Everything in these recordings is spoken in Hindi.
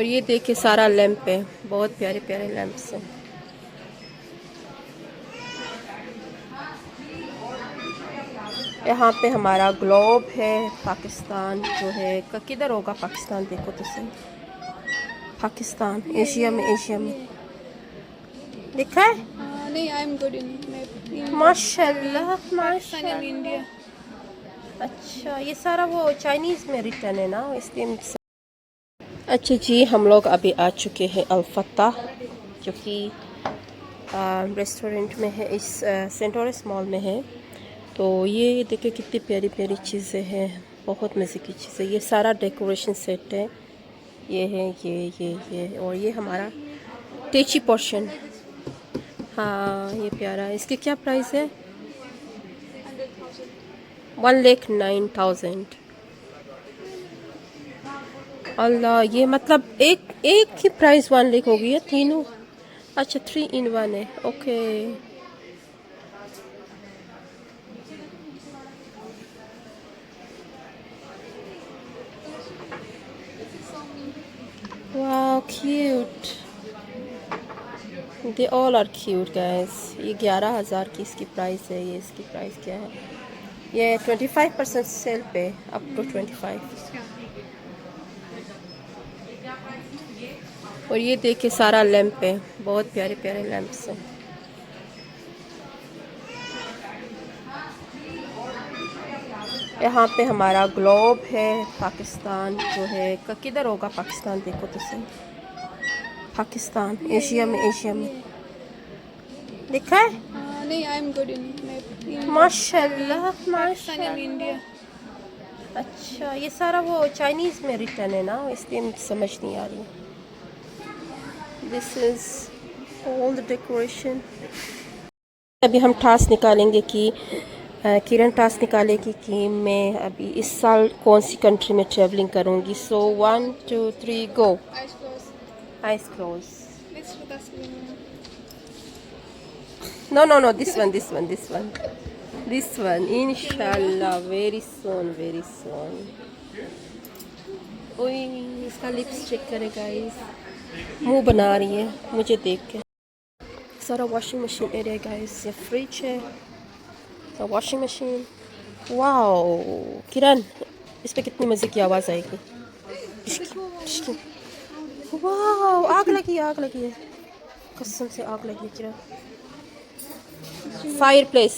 और ये देखिए सारा लैंप है, बहुत प्यारे प्यारे लैंप्स हैं। यहाँ पे हमारा ग्लोब है, पाकिस्तान जो है किधर होगा पाकिस्तान, देखो तो सही। पाकिस्तान एशिया में, एशिया में लिखा है। नहीं, आई एम गुड इन माशाल्लाह पाकिस्तान एंड माशाल्लाह। इंडिया। अच्छा, ये सारा वो चाइनीज़ में रिटर्न है ना, इसलिए। अच्छा जी, हम लोग अभी आ चुके हैं अल-फत्ताह, जो कि रेस्टोरेंट में है, इस सेंटोरस मॉल में है। तो ये देखिए कितनी प्यारी प्यारी चीज़ें हैं, बहुत मज़े की चीज़ें। ये सारा डेकोरेशन सेट है, ये है ये और ये हमारा टेची पोर्शन। हाँ ये प्यारा है। इसके क्या प्राइस है? 1,09,000। अल्लाह, ये मतलब एक एक ही प्राइस 1 लाख हो गई है तीनों। अच्छा 3 in 1 है, ओके। वाह cute, they all are cute guys. ये 11,000 की इसकी प्राइस है। ये इसकी प्राइस क्या है? ये 25% सेल पे, अप टू 25। और ये देखिए सारा लैंप है, बहुत प्यारे प्यारे लैंप्स हैं। यहाँ पे हमारा ग्लोब है, पाकिस्तान जो है किधर होगा पाकिस्तान, देखो तो सही। पाकिस्तान एशिया में, एशिया में लिखा है। नहीं, आई एम गुड इन माशाल्लाह पाकिस्तान एंड इंडिया। माशाल्लाह। अच्छा, ये सारा वो चाइनीज़ में रिटर्न है ना, इसलिए मुझे समझ नहीं आ रही। This is all the decoration. अभी हम टास्क निकालेंगे कि किरण टास्क निकालेगी कि मैं अभी इस साल कौन सी कंट्री में ट्रैवलिंग करूँगी। सो 1 2 3 गो। Eyes closed. Eyes close. Next with us. No, no, no, this one, this one, this one. This one, inshallah, very soon, very soon. ओए, इसका लिप्स चेक करे गाइस, मुंह बना रही है मुझे देख के। सारा वॉशिंग मशीन एरिया गाइस, ये फ्रिज है, तो वॉशिंग मशीन। वाओ किरण, इस पे कितनी मज़े की आवाज़ आएगी। पिशकी, वाओ, आग लगी है, आग लगी है, कसम से आग लगी है किरण। Fireplace.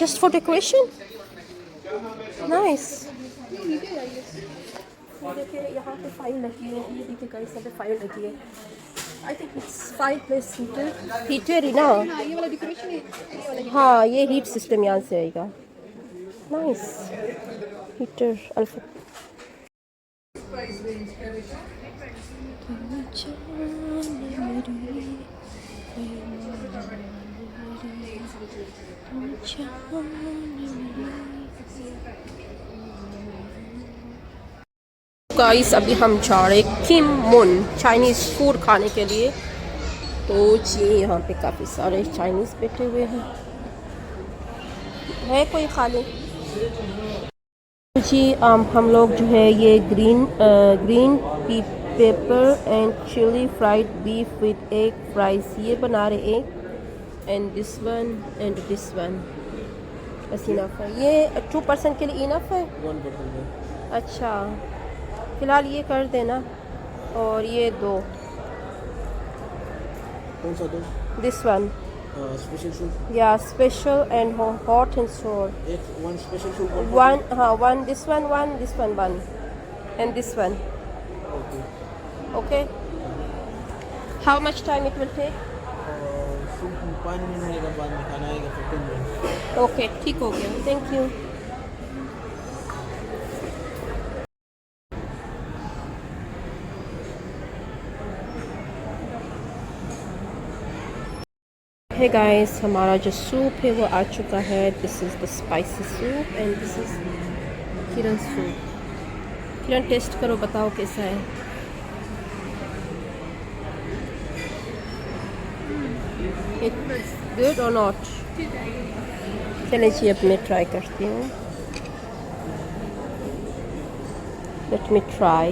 Just for decoration. Nice. देखिए यहाँ पे फाइल लगी है, ये देखिए गाइस यहाँ पे फाइल लगी है। I think it's fireplace heater. Heater ही ना। हाँ, ये वाला डेकोरेशन है। हाँ ये हीट सिस्टम यहाँ से आएगा। Nice. Heater alpha. गाइस अभी हम जा रहे किम मुन चाइनीज़ फूड खाने के लिए। तो जी यहाँ पे काफ़ी सारे चाइनीज़ बैठे हुए हैं, है कोई खाली? जी हम लोग जो है ये green pepper and chilli fried beef with egg fries ये बना रहे एक, and this one and this one. बस इनफ है, ये 2% के लिए इनफ है। 1%। अच्छा फ़िलहाल ये कर देना, और ये दो। कौन सा दो? This one special soup. या special and hot and sour. एक वन स्पेशल सूप। वन, हाँ one this one one and this one. Okay. Okay, how much time it will take? Soup 5 minute रहेगा, बाद में खाना आएगा 15 मिनट। ओके ठीक हो गया, थैंक यू। है गाइस, हमारा जो सूप है वो आ चुका है। This is the spicy soup and this is Kiran soup. Kiran taste करो, बताओ कैसा है। इट्स गुड और नॉट? चलिए जी अब मैं ट्राई करती हूँ। Let me try.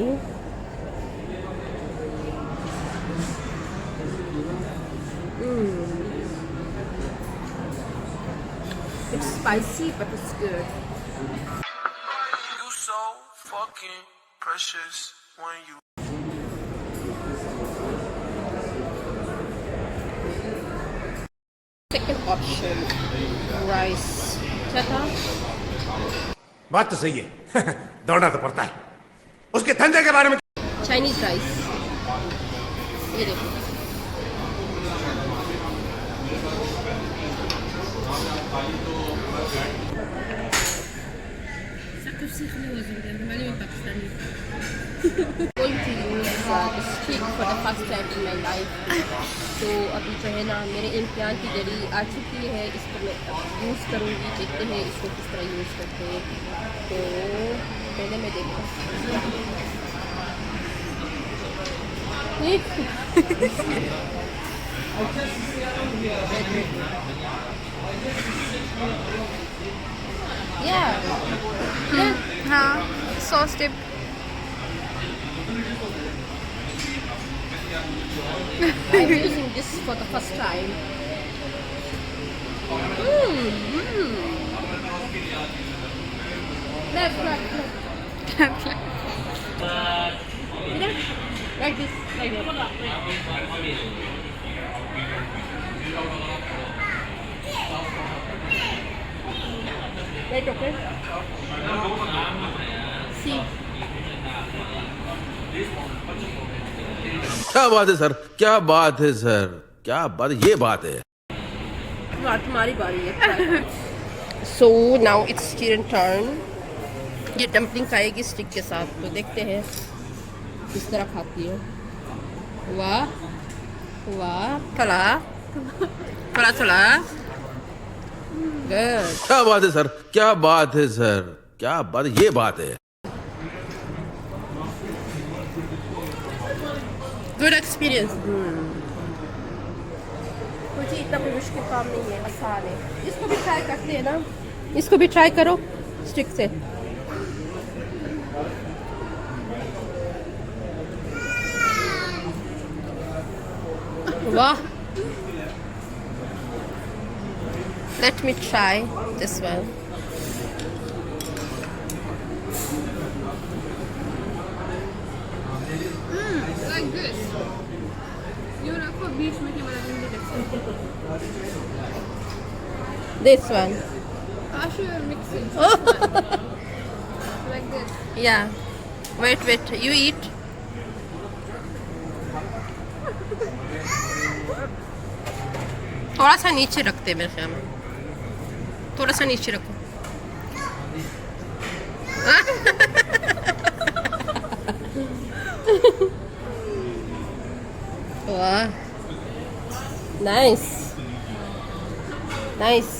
It's spicy, but it's good. You so fucking precious when you. Second option, rice. क्या था? बात तो सही है दौड़ना तो पड़ता है उसके धंधे के बारे में चाइनीज राइस। ये देखो। Going to use this trick for the first time in my life. तो अभी जो है ना मेरे इम्तिहान की घड़ी आ चुकी है, इसको मैं यूज़ करूँगी। देखते हैं इसको किस तरह यूज़ करते हैं। तो पहले मैं देखता हूँ। हाँ, sauce dip. I'm using this for the first time. Left. Like this, like that. Right, okay. See. क्या बात है सर, क्या बात है सर, क्या बात, ये बात है। तुम्हारी बारी है। So now it's Kiran turn. ये डम्पलिंग खाएगी स्टिक के साथ, तो देखते हैं किस तरह खाती है। वाह वाह, थोड़ा गुड। क्या बात है सर, क्या बात है सर, क्या बात, ये बात है। Good experience. मुझे इतना कोई मुश्किल काम नहीं है, आसान है। इसको भी ट्राई करते हैं ना, इसको भी ट्राई करो स्टिक से। वाह। Let me try this one. Like this. You रखो बीच में कैमरा नहीं देख This one. Ashu, you're mixing. Like this. Yeah. Wait. You eat. थोड़ा सा नीचे रखते हैं मेरे ख्याल में। थोड़ा सा नीचे रखो। वाह, नाइस।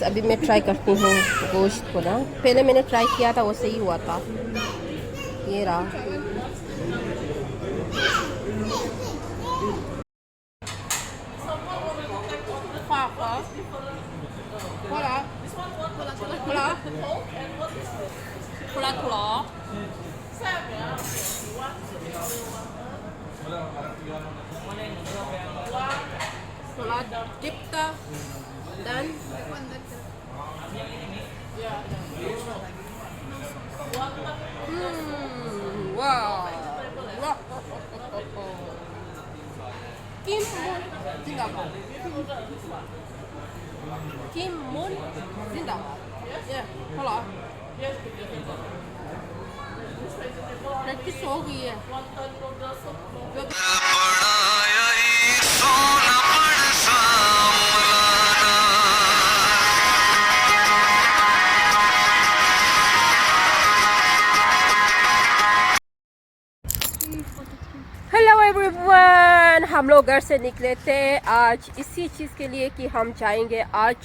अभी मैं ट्राई करती हूँ गोश्त को ना। पहले मैंने ट्राई किया था, वो सही हुआ था। ये रहा। Dipta dan wow. Kim Moon Zindabad. Kim Moon Zindabad. Yeah, hello. Practice हो गई है। हेलो एवरीवन, हम लोग घर से निकले थे आज इसी चीज़ के लिए कि हम जाएंगे आज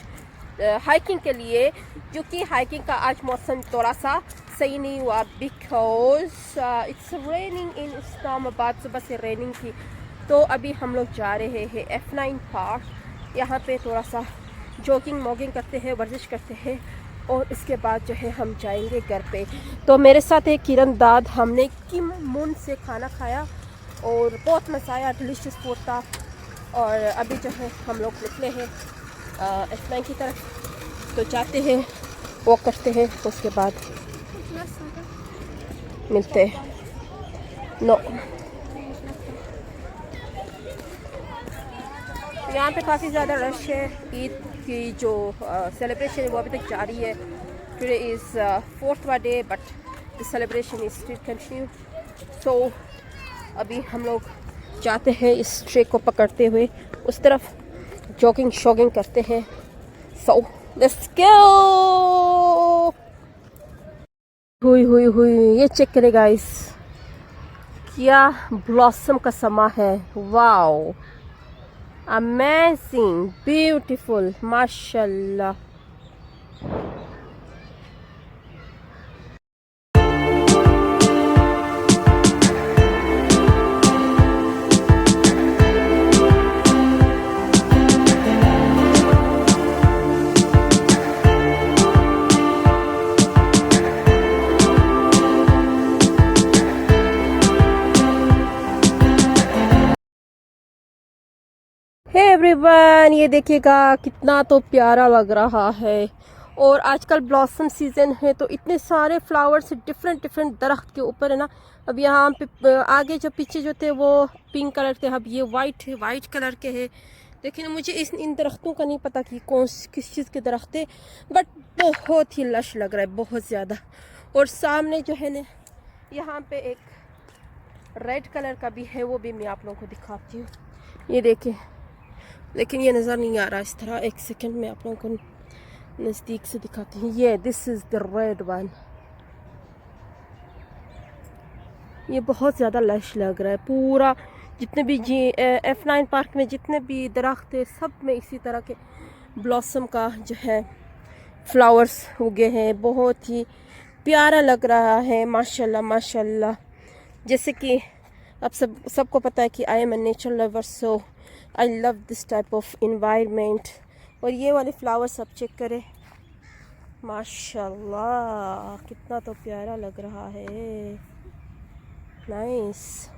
हाइकिंग के लिए, जो कि हाइकिंग का आज मौसम थोड़ा सा सही नहीं हुआ बिकॉज इट्स रेनिंग इन इस्लामाबाद। सुबह से रेनिंग थी, तो अभी हम लोग जा रहे हैं F9 पार्क। यहाँ पे थोड़ा सा जॉगिंग मॉगिंग करते हैं, वर्जिश करते हैं, और इसके बाद जो है हम जाएंगे घर पे। तो मेरे साथ है किरण दाद, हमने किम मुन से खाना खाया और बहुत मज़ा आया, डिलीशियस फूड था। और अभी जो है हम लोग निकले हैं F9 की तरफ, तो जाते हैं, वॉक करते हैं, उसके बाद मिलते हैं। नो यहाँ पे काफ़ी ज़्यादा रश है। ईद की जो सेलिब्रेशन है वो अभी तक जारी है। Today is 4th day but the celebration is still continue. So अभी हम लोग जाते हैं इस ट्रेक को पकड़ते हुए उस तरफ, जॉगिंग शॉगिंग करते हैं। So let's go. हुई ये चेक करें गाइस, क्या ब्लॉसम का समा है। वाओ, अमेजिंग, ब्यूटीफुल, माशाल्लाह। हे एवरीवन, ये देखिएगा कितना तो प्यारा लग रहा है। और आजकल ब्लॉसम सीज़न है तो इतने सारे फ्लावर्स डिफरेंट डिफरेंट दरख्त के ऊपर है ना। अब यहाँ पे आगे जो पीछे जो थे वो पिंक कलर थे, अब ये वाइट कलर के हैं। लेकिन मुझे इन दरख्तों का नहीं पता कि किस चीज़ के दरख्त थे, बट बहुत ही लश लग रहा है, बहुत ज़्यादा। और सामने जो है ना यहाँ पे एक रेड कलर का भी है, वो भी मैं आप लोगों को दिखाती हूँ। ये देखिए, लेकिन ये नज़र नहीं आ रहा इस तरह। एक सेकंड में आप लोगों को नज़दीक से दिखाती हूँ। ये this is the red one. ये बहुत ज़्यादा लश लग रहा है। पूरा जितने भी F9 पार्क में जितने भी दरख्त है सब में इसी तरह के ब्लॉसम का जो है फ्लावर्स उगे हैं। बहुत ही प्यारा लग रहा है, माशाल्लाह माशाल्लाह। जैसे कि अब सबको पता है कि I am a nature lover, so I love this type of environment. और ये वाले फ्लावर्स आप चेक करें, माशाल्लाह कितना तो प्यारा लग रहा है, नाइस।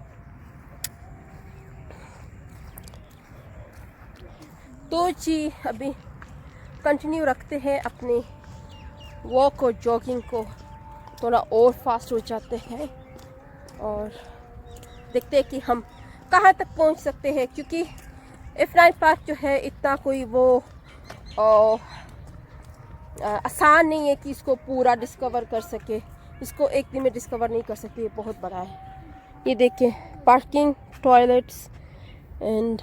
तो जी अभी कंटिन्यू रखते हैं अपनी वॉक और जॉगिंग को, थोड़ा और फास्ट हो जाते हैं और देखते हैं कि हम कहाँ तक पहुँच सकते हैं। क्योंकि F9 पार्क जो है इतना कोई वो आसान नहीं है कि इसको पूरा डिस्कवर कर सके। इसको एक दिन में डिस्कवर नहीं कर सकते, ये बहुत बड़ा है। ये देखिए, parking, toilets and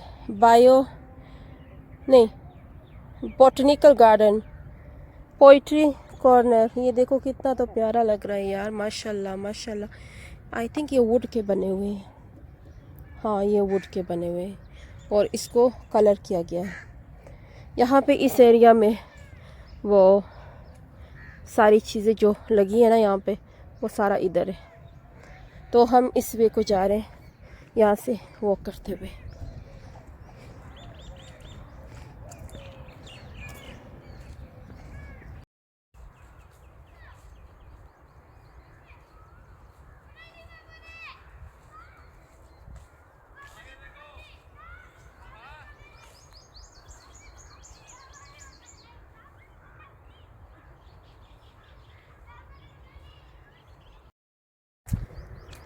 botanical garden, poetry corner. ये देखो कितना तो प्यारा लग रहा है यार, माशाल्लाह माशाल्लाह। आई थिंक ये वुड के बने हुए हैं, हाँ ये वुड के बने हुए हैं और इसको कलर किया गया है। यहाँ पे इस एरिया में वो सारी चीज़ें जो लगी है ना यहाँ पे, वो सारा इधर है। तो हम इस वे को जा रहे हैं, यहाँ से वॉक करते हुए।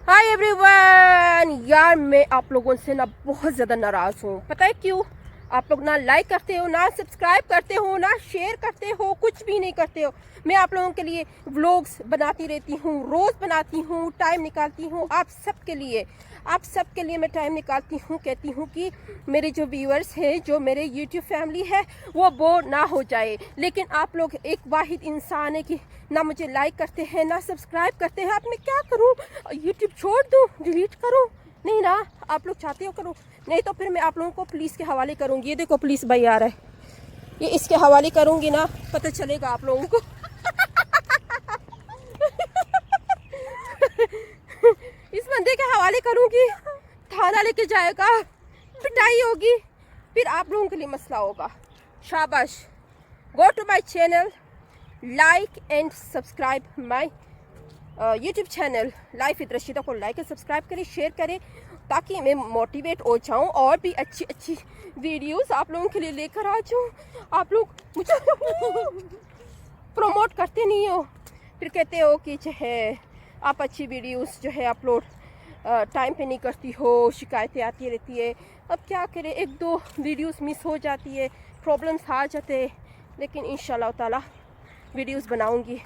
हाय एवरीवन, यार मैं आप लोगों से ना बहुत ज़्यादा नाराज़ हूँ। पता है क्यों? आप लोग ना लाइक करते हो, ना सब्सक्राइब करते हो, ना शेयर करते हो, कुछ भी नहीं करते हो। मैं आप लोगों के लिए व्लॉग्स बनाती रहती हूँ, रोज़ बनाती हूँ, टाइम निकालती हूँ आप सबके लिए। आप सबके लिए मैं टाइम निकालती हूँ, कहती हूँ कि मेरे जो व्यूअर्स हैं, जो मेरे यूट्यूब फैमिली है, वो बोर ना हो जाए। लेकिन आप लोग एक वाहिद इंसान है कि ना मुझे लाइक करते हैं, ना सब्सक्राइब करते हैं। अब मैं क्या करूँ? यूट्यूब छोड़ दूँ, डिलीट करूँ? नहीं ना, आप लोग चाहते हो करो, नहीं तो फिर मैं आप लोगों को पुलिस के हवाले करूँगी। ये देखो पुलिस भाई आ रहा है, ये इसके हवाले करूँगी ना, पता चलेगा आप लोगों को। इस बंदे के हवाले करूँगी, थाना लेके जाएगा, पिटाई होगी, फिर आप लोगों के लिए मसला होगा। शाबाश, go to my channel, like and subscribe my YouTube channel life with Rashida को लाइक एंड सब्सक्राइब करें, शेयर करें, ताकि मैं मोटिवेट हो जाऊं और भी अच्छी अच्छी वीडियोस आप लोगों के लिए लेकर आ जाऊं। आप लोग मुझे प्रमोट करते नहीं हो, फिर कहते हो कि जो है आप अच्छी वीडियोस जो है अपलोड टाइम पे नहीं करती हो, शिकायतें आती रहती है। अब क्या करें, एक दो वीडियोस मिस हो जाती है, प्रॉब्लम्स आ जाते हैं, लेकिन इंशाल्लाह ताला वीडियोस बनाऊंगी।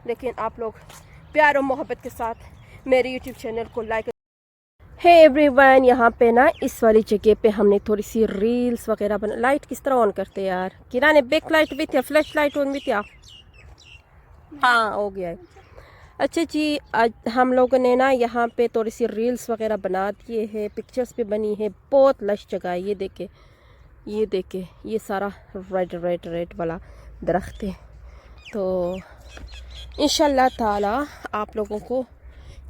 लेकिन आप लोग प्यार और मोहब्बत के साथ मेरे यूट्यूब चैनल को लाइक। हे एवरीवन, यहाँ पे ना इस वाली जगह पे हमने थोड़ी सी रील्स वगैरह बना। लाइट किस तरह ऑन करते हैं यार? किरा ने बैक लाइट भी थी, फ्लैश लाइट ऑन भी थी। हाँ हो गया है। अच्छा जी, आज हम लोगों ने ना यहाँ पे थोड़ी सी रील्स वगैरह बना दिए हैं, पिक्चर्स भी बनी है। बहुत लश जगह है। ये देखे, ये देखे, ये सारा रेड रेड रेड वाला दरख्त है। तो इंशाल्लाह ताला आप लोगों को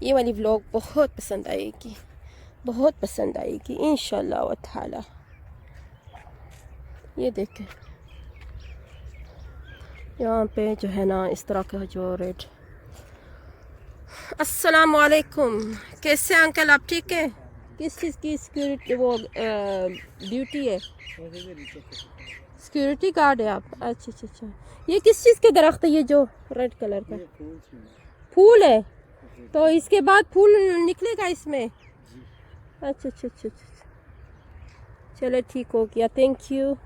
ये वाली व्लॉग बहुत पसंद आएगी, बहुत पसंद आएगी इंशाल्लाह ताला। ये देखें, यहाँ पे जो है ना इस तरह का जो रेड। अस्सलाम वालेकुम, कैसे अंकल, आप ठीक है? किस चीज़ की सिक्योरिटी वो ड्यूटी है? सिक्योरिटी गार्ड है आप? अच्छा अच्छा अच्छा। ये किस चीज़ के दरख्त है ये जो रेड कलर का? फूल है। तो इसके बाद फूल निकलेगा इसमें? अच्छा अच्छा अच्छा अच्छा, चलो ठीक हो गया, थैंक यू।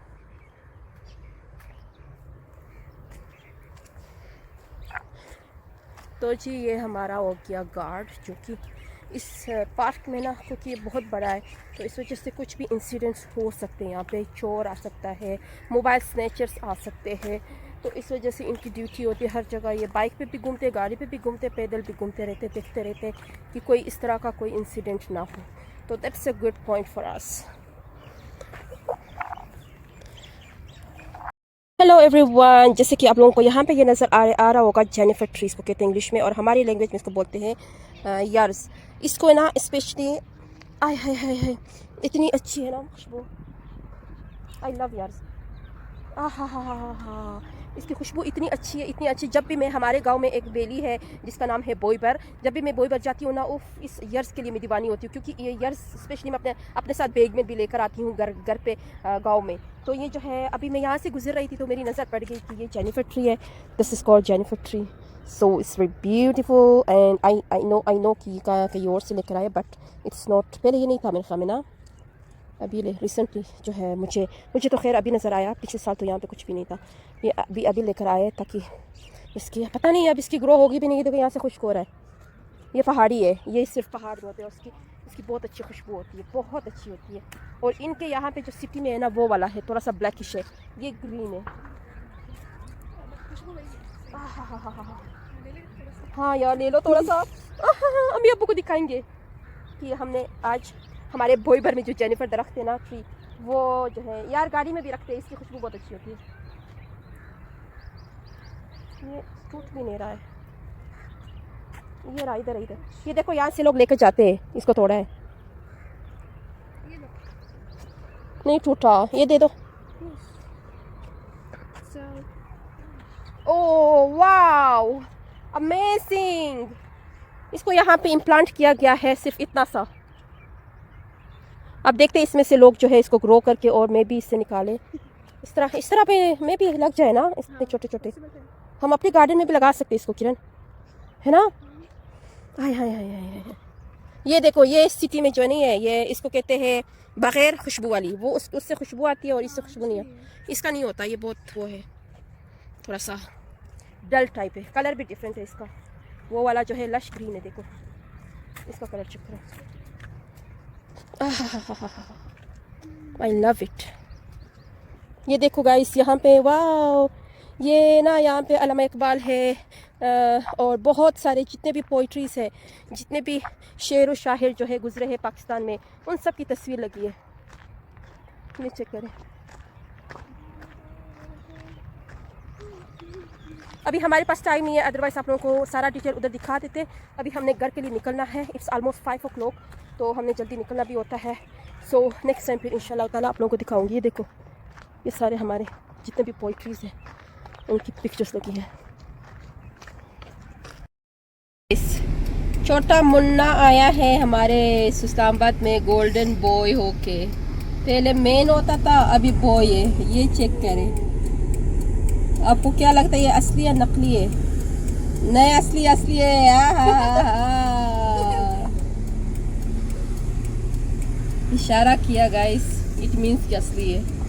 तो जी ये हमारा हो गया गार्ड, जो कि इस पार्क में ना, क्योंकि ये बहुत बड़ा है तो इस वजह से कुछ भी इंसिडेंट्स हो सकते हैं। यहाँ पे चोर आ सकता है, मोबाइल स्नैचर्स आ सकते हैं, तो इस वजह से इनकी ड्यूटी होती है हर जगह। ये बाइक पे भी घूमते, गाड़ी पे भी घूमते, पैदल भी घूमते रहते, देखते रहते कि कोई इस तरह का कोई इंसिडेंट ना हो। तो that's a good point for us. Hello everyone, जैसे कि आप लोगों को यहाँ पे ये नज़र आ रहा होगा, जेनिफर ट्री इसको कहते हैं इंग्लिश में, और हमारी लैंग्वेज में इसको बोलते हैं यार्स। इसको ना स्पेशली आय हाय हाय हाय, इतनी अच्छी है ना खुशबू, आई लव यार्स। आ हा हा हा हा, इसकी खुशबू इतनी अच्छी है, इतनी अच्छी। जब भी मैं, हमारे गांव में एक बेली है जिसका नाम है बोईबर, जब भी मैं बोईबर जाती हूँ ना, उफ, इस यर्स के लिए मैं दीवानी होती हूँ, क्योंकि ये यर्स स्पेशली मैं अपने साथ बैग में भी लेकर आती हूँ घर पे गांव में। तो ये जो है, अभी मैं यहाँ से गुजर रही थी तो मेरी नज़र पड़ गई कि ये जेनिफर ट्री है। This is called Jennifer tree, so it's very beautiful and I know कि कहीं और से लेकर आए, बट इट्स नॉट, पहले ये नहीं था मेरे ख्याल में ना, अभी रिसेंटली जो है मुझे तो खैर अभी नज़र आया, पिछले साल तो यहाँ पे कुछ भी नहीं था। ये अभी लेकर आए, ताकि इसकी पता नहीं अब इसकी ग्रो होगी भी नहीं। देखो यहाँ से खुश्क हो रहा है, ये पहाड़ी है, ये सिर्फ पहाड़ में होते हैं, इसकी बहुत अच्छी खुशबू होती है, बहुत अच्छी होती है। और इनके यहाँ पे जो सिटी में है ना, वो वाला है थोड़ा सा ब्लैकिश है, ये ग्रीन है। हाँ यार ले लो थोड़ा सा, अम्मी अब्बू को दिखाएंगे कि हमने आज हमारे बोईबर में जो जेनिफर दरख्त है ना ट्री, वो जो है यार गाड़ी में भी रखते हैं, इसकी खुशबू बहुत अच्छी होती है। ये टूट भी नहीं रहा है, ये रहा इधर इधर, ये देखो यहाँ से लोग लेकर जाते हैं, इसको तोड़ा है, नहीं टूटा, ये दे दो। Oh wow, amazing. इसको यहाँ पे इम्प्लांट किया गया है, सिर्फ इतना सा। अब देखते हैं इसमें से लोग जो है इसको ग्रो करके और मैं भी इससे निकाले, इस तरह पे मैं भी लग जाए ना, इतने छोटे छोटे। हम अपने गार्डन में भी लगा सकते हैं इसको किरण, है ना? हाय हाय हाय हाय, ये देखो, ये सिटी में जो नहीं है, ये इसको कहते हैं बगैर खुशबू वाली, वो उससे खुशबू आती है और इससे खुशबू नहीं है, इसका नहीं होता। ये बहुत वो है, थोड़ा सा डल टाइप है, कलर भी डिफरेंट है इसका। वो वाला जो है लश ग्रीन है, देखो इसका कलर चेक करो, आई लव इट। ये देखो गाइस, यहाँ पे वाओ, ये ना यहाँ पे अल्लामा इकबाल है और बहुत सारे जितने भी पोइट्रीज़ है, जितने भी शेर व शायर जो है गुजरे हैं पाकिस्तान में, उन सब की तस्वीर लगी है। ये चेक करें। अभी हमारे पास टाइम नहीं है, अदरवाइज़ आप लोगों को सारा डिटेल उधर दिखा देते। अभी हमने घर के लिए निकलना है, इट्स ऑलमोस्ट 5 o'clock, तो हमने जल्दी निकलना भी होता है। सो नेक्स्ट टाइम फिर इंशाल्लाह ताला आप लोगों को दिखाऊंगी। ये देखो, ये सारे हमारे जितने भी पोइट्रीज़ हैं उनकी पिक्चर्स लगी हैं। छोटा मुन्ना आया है हमारे इस्लामाबाद में गोल्डन बॉय होके। पहले मैन होता था, अभी बॉय है। ये चेक करें। आपको क्या लगता है ये असली या नकली है? नहीं, असली असली है। इशारा किया गाइस, इट मीन्स कि असली है।